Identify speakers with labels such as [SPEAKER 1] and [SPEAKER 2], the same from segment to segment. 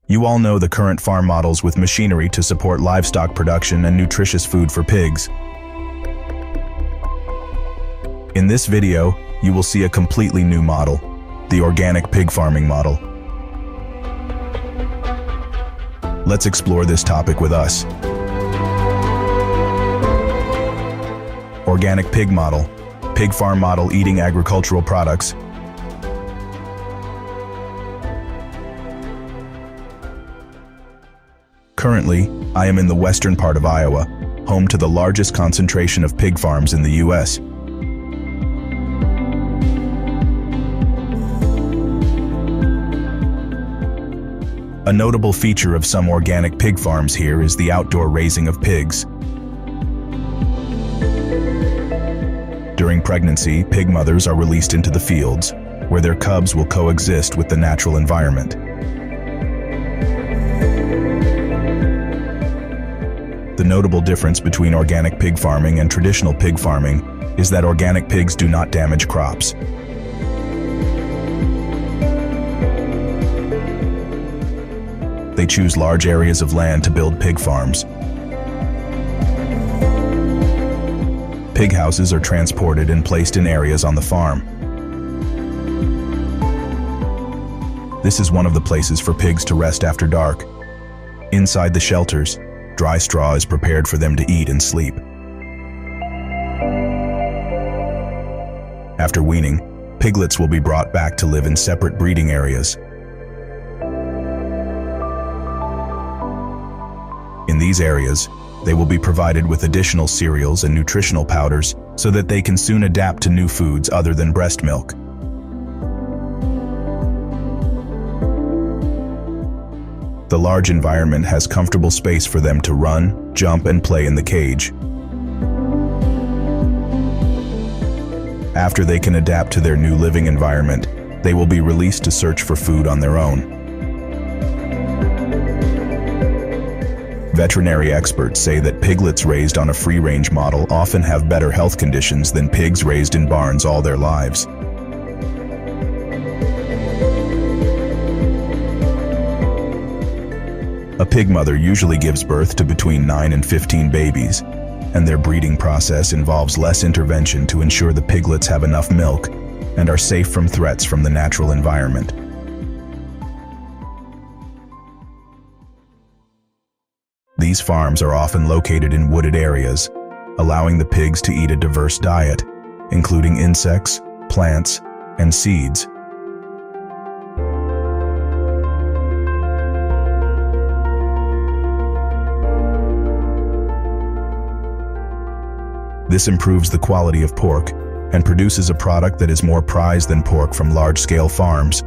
[SPEAKER 1] You all know the current farm models with machinery to support livestock production and nutritious food for pigs. In this video, you will see a completely new model, the organic pig farming model. Let's explore this topic with us. Organic pig model, pig farm model eating agricultural products. Currently, I am in the western part of Iowa, home to the largest concentration of pig farms in the U.S. A notable feature of some organic pig farms here is the outdoor raising of pigs. During pregnancy, pig mothers are released into the fields, where their cubs will coexist with the natural environment. The notable difference between organic pig farming and traditional pig farming is that organic pigs do not damage crops. They choose large areas of land to build pig farms. Pig houses are transported and placed in areas on the farm. This is one of the places for pigs to rest after dark. Inside the shelters, dry straw is prepared for them to eat and sleep. After weaning, piglets will be brought back to live in separate breeding areas. In these areas, they will be provided with additional cereals and nutritional powders so that they can soon adapt to new foods other than breast milk. The large environment has comfortable space for them to run, jump, and play in the cage. After they can adapt to their new living environment, they will be released to search for food on their own. Veterinary experts say that piglets raised on a free-range model often have better health conditions than pigs raised in barns all their lives. A pig mother usually gives birth to between 9 and 15 babies, and their breeding process involves less intervention to ensure the piglets have enough milk and are safe from threats from the natural environment. These farms are often located in wooded areas, allowing the pigs to eat a diverse diet, including insects, plants, and seeds. This improves the quality of pork and produces a product that is more prized than pork from large-scale farms,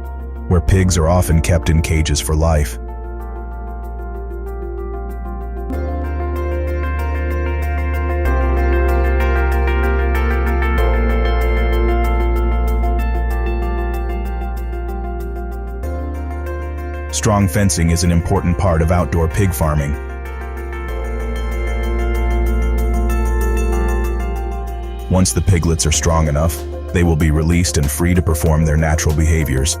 [SPEAKER 1] where pigs are often kept in cages for life. Strong fencing is an important part of outdoor pig farming. Once the piglets are strong enough, they will be released and free to perform their natural behaviors.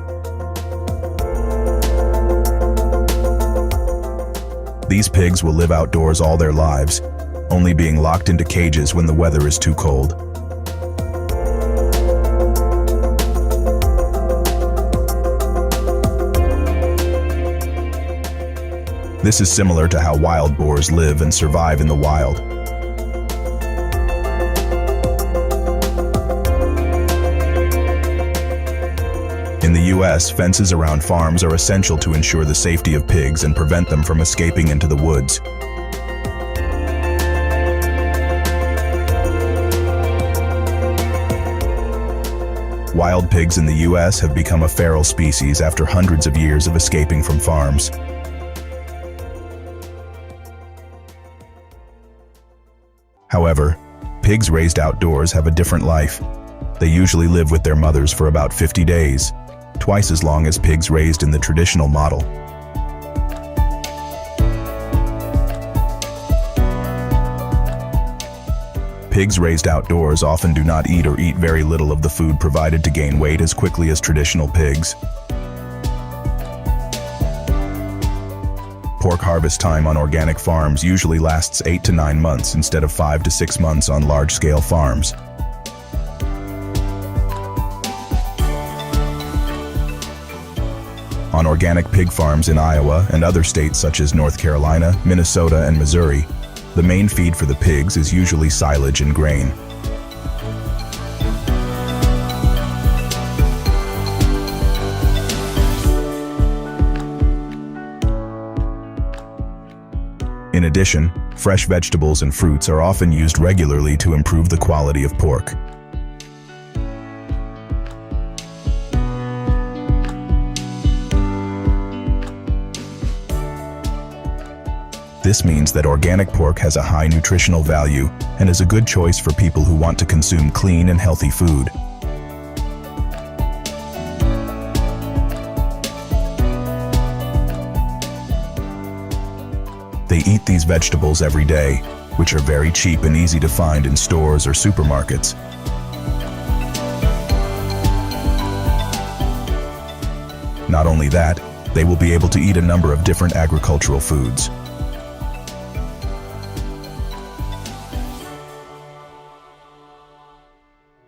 [SPEAKER 1] These pigs will live outdoors all their lives, only being locked into cages when the weather is too cold. This is similar to how wild boars live and survive in the wild. In the U.S., fences around farms are essential to ensure the safety of pigs and prevent them from escaping into the woods. Wild pigs in the U.S. have become a feral species after hundreds of years of escaping from farms. However, pigs raised outdoors have a different life. They usually live with their mothers for about 50 days, twice as long as pigs raised in the traditional model. Pigs raised outdoors often do not eat or eat very little of the food provided to gain weight as quickly as traditional pigs. pork harvest time on organic farms usually lasts 8 to 9 months instead of 5 to 6 months on large-scale farms. On organic pig farms in Iowa and other states such as North Carolina, Minnesota, and Missouri, the main feed for the pigs is usually silage and grain. In addition, fresh vegetables and fruits are often used regularly to improve the quality of pork. This means that organic pork has a high nutritional value and is a good choice for people who want to consume clean and healthy food. They eat these vegetables every day, which are very cheap and easy to find in stores or supermarkets. Not only that, they will be able to eat a number of different agricultural foods.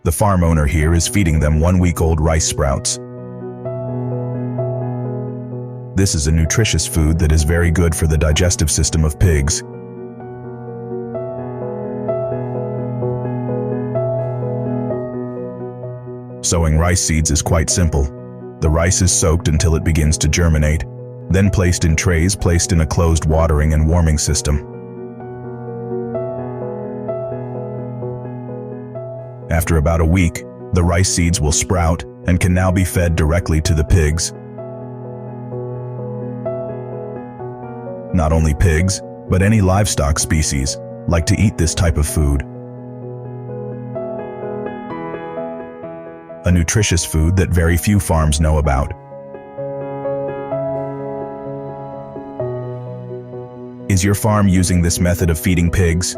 [SPEAKER 1] The farm owner here is feeding them 1-week-old rice sprouts. This is a nutritious food that is very good for the digestive system of pigs. Sowing rice seeds is quite simple. The rice is soaked until it begins to germinate, then placed in trays placed in a closed watering and warming system. After about a week, the rice seeds will sprout and can now be fed directly to the pigs. Not only pigs, but any livestock species like to eat this type of food. A nutritious food that very few farms know about. Is your farm using this method of feeding pigs?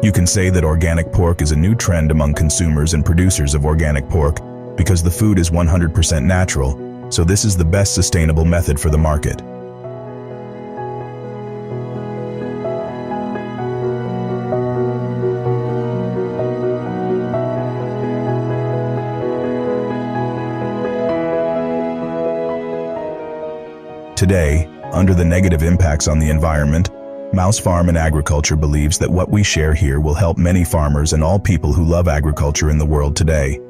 [SPEAKER 1] You can say that organic pork is a new trend among consumers and producers of organic pork because the food is 100% natural, so this is the best sustainable method for the market. Today, under the negative impacts on the environment, Mouse Farm and Agriculture believes that what we share here will help many farmers and all people who love agriculture in the world today.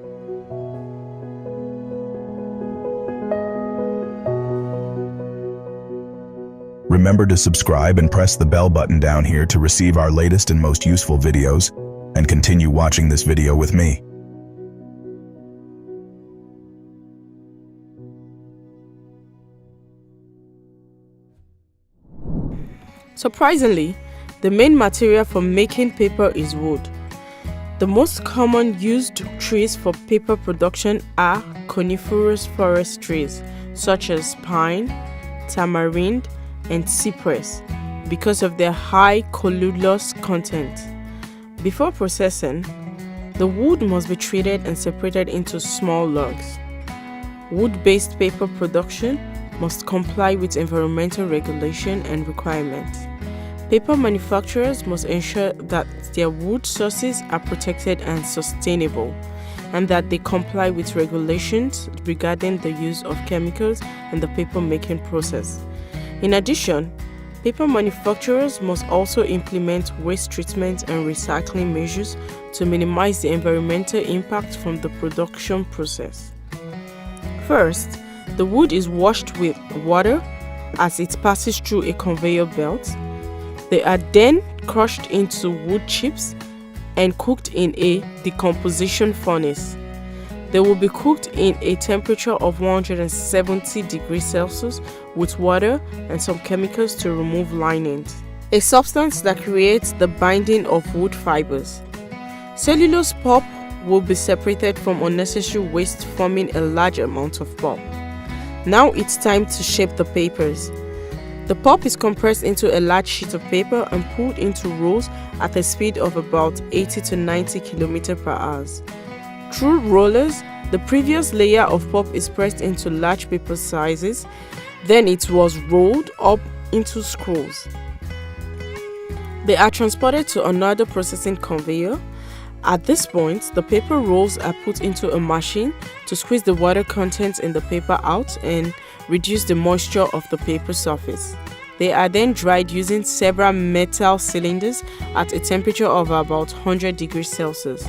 [SPEAKER 1] Remember to subscribe and press the bell button down here to receive our latest and most useful videos, and continue watching this video with me.
[SPEAKER 2] Surprisingly, the main material for making paper is wood. The most common used trees for paper production are coniferous forest trees such as pine, tamarind, and cypress because of their high cellulose content. Before processing, the wood must be treated and separated into small logs. Wood-based paper production must comply with environmental regulation and requirements. Paper manufacturers must ensure that their wood sources are protected and sustainable, and that they comply with regulations regarding the use of chemicals in the paper making process. In addition, paper manufacturers must also implement waste treatment and recycling measures to minimize the environmental impact from the production process. First, the wood is washed with water as it passes through a conveyor belt. They are then crushed into wood chips and cooked in a decomposition furnace. They will be cooked in a temperature of 170 degrees Celsius with water and some chemicals to remove linings, a substance that creates the binding of wood fibers. Cellulose pulp will be separated from unnecessary waste, forming a large amount of pulp. Now it's time to shape the papers. The pulp is compressed into a large sheet of paper and pulled into rolls at a speed of about 80 to 90 km per hour. Through rollers, The previous layer of pulp is pressed into large paper sizes, then it was rolled up into scrolls. They are transported to another processing conveyor. At this point, the paper rolls are put into a machine to squeeze the water content in the paper out and reduce the moisture of the paper surface. They are then dried using several metal cylinders at a temperature of about 100 degrees Celsius.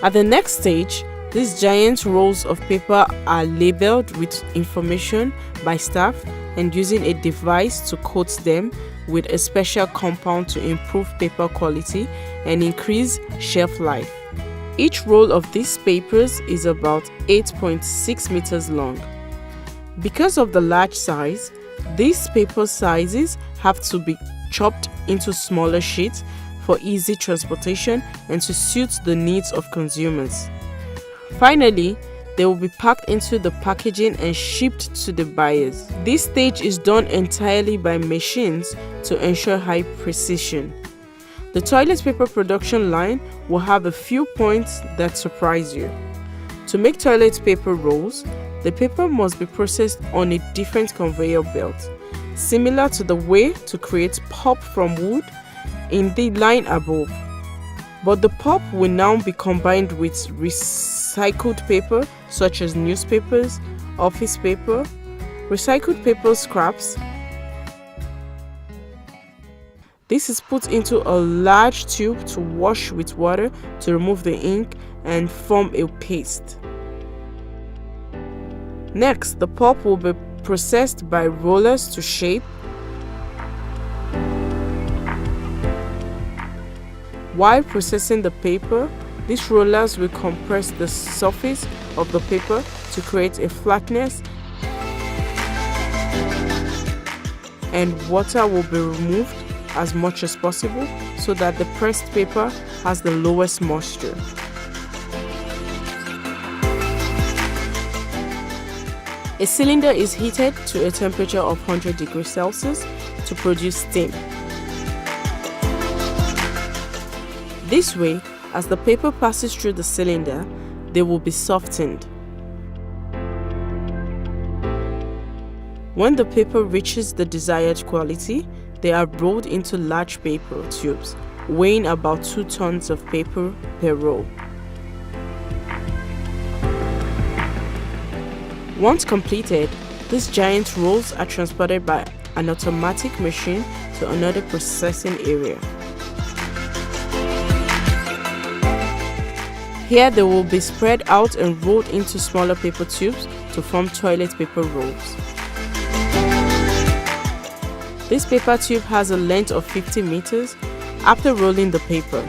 [SPEAKER 2] At the next stage, these giant rolls of paper are labeled with information by staff and using a device to coat them with a special compound to improve paper quality and increase shelf life. Each roll of these papers is about 8.6 meters long. Because of the large size, these paper sizes have to be chopped into smaller sheets for easy transportation and to suit the needs of consumers. Finally, they will be packed into the packaging and shipped to the buyers. This stage is done entirely by machines to ensure high precision. The toilet paper production line will have a few points that surprise you. To make toilet paper rolls, the paper must be processed on a different conveyor belt, similar to the way to create pulp from wood in the line above. But the pulp will now be combined with recycled paper such as newspapers, office paper, recycled paper scraps. This is put into a large tube to wash with water to remove the ink and form a paste. Next, the pulp will be processed by rollers to shape. While processing the paper, these rollers will compress the surface of the paper to create a flatness, and water will be removed as much as possible so that the pressed paper has the lowest moisture. A cylinder is heated to a temperature of 100 degrees Celsius to produce steam. This way, as the paper passes through the cylinder, they will be softened. When the paper reaches the desired quality, they are rolled into large paper tubes, weighing about 2 tons of paper per roll. Once completed, these giant rolls are transported by an automatic machine to another processing area. Here they will be spread out and rolled into smaller paper tubes to form toilet paper rolls. This paper tube has a length of 50 meters. After rolling the paper,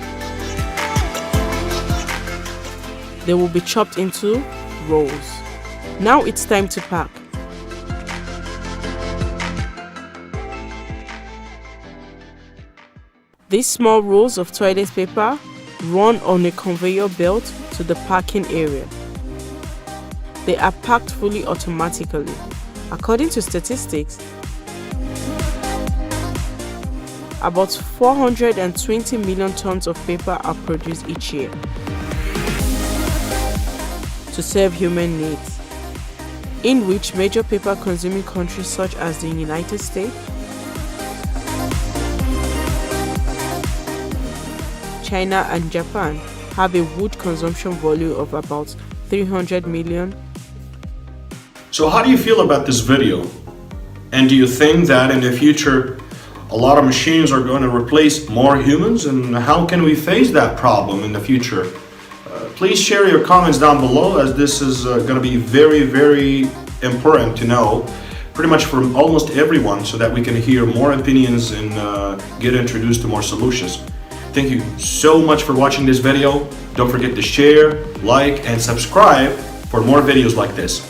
[SPEAKER 2] they will be chopped into rolls. Now it's time to pack. These small rolls of toilet paper run on a conveyor belt to the packing area. They are packed fully automatically. According to statistics, about 420 million tons of paper are produced each year to serve human needs, in which major paper consuming countries such as the United States, China and Japan have a wood consumption volume of about 300 million.
[SPEAKER 3] So how do you feel about this video? And do you think that in the future a lot of machines are going to replace more humans? And how can we face that problem in the future? Please share your comments down below, as this is going to be very, very important to know pretty much from almost everyone, so that we can hear more opinions and get introduced to more solutions. Thank you so much for watching this video. Don't forget to share, like, and subscribe for more videos like this.